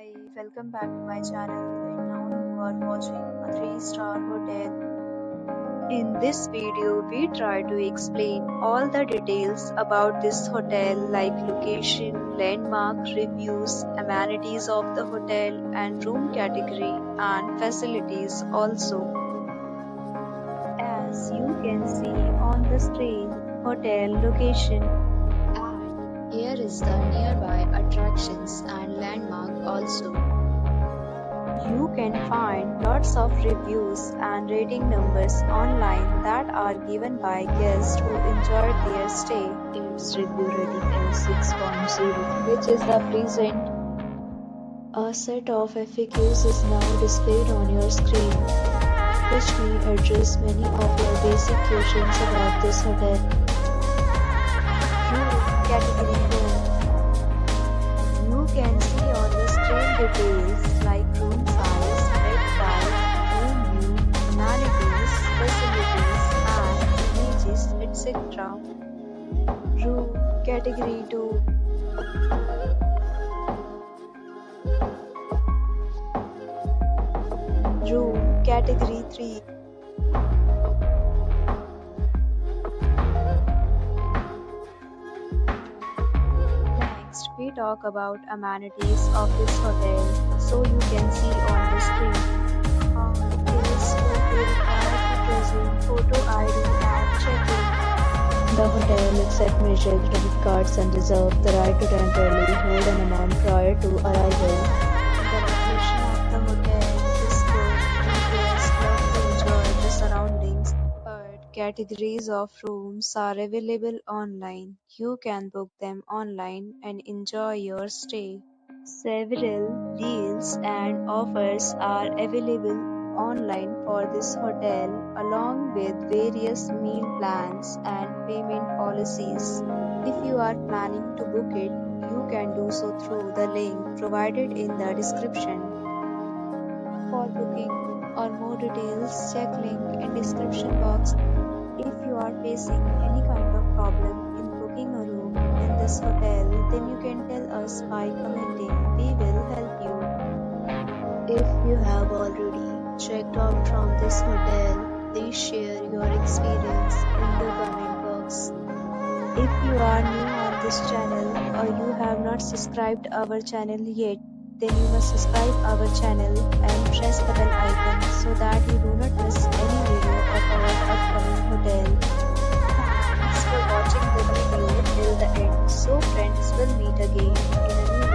Hi, welcome back to my channel, and now you are watching a 3-star hotel. In this video, we try to explain all the details about this hotel like location, landmark, reviews, amenities of the hotel and room category and facilities also. As you can see on the screen, hotel location. And here is the nearby attractions and landmark also. You can find lots of reviews and rating numbers online that are given by guests who enjoyed their stay. Its review rating is 6.0, which is the present. A set of FAQs is now displayed on your screen, which may address many of your basic questions about this hotel. Room category room. You can see on the screen details like room size, bed type, room view, amenities, facilities, and images, etc. Room category 2. Room category 3. Next, we talk about amenities of this hotel, so you can see on the screen. Guests will be required to present photo ID and check-in. The hotel accepts major credit cards and reserves the right to temporarily hold an amount prior to arrival. The location of the hotel is good and guests love to enjoy the surroundings. But categories of rooms are available online. You can book them online and enjoy your stay. Several deals and offers are available online for this hotel, along with various meal plans and payment policies. If you are planning to book it, you can do so through the link provided in the description. For booking or more details, check link in description box. If you are facing any kind of problem in booking a room in this hotel, then you can tell us by commenting. We will help you. If you have already checked out from this hotel, please share your experience in the comment box. If you are new on this channel or you have not subscribed our channel yet, then you must subscribe our channel and press the bell icon so that you do not miss any video of our upcoming hotel. Thanks for watching the video till the end. So friends, will meet again in a new video.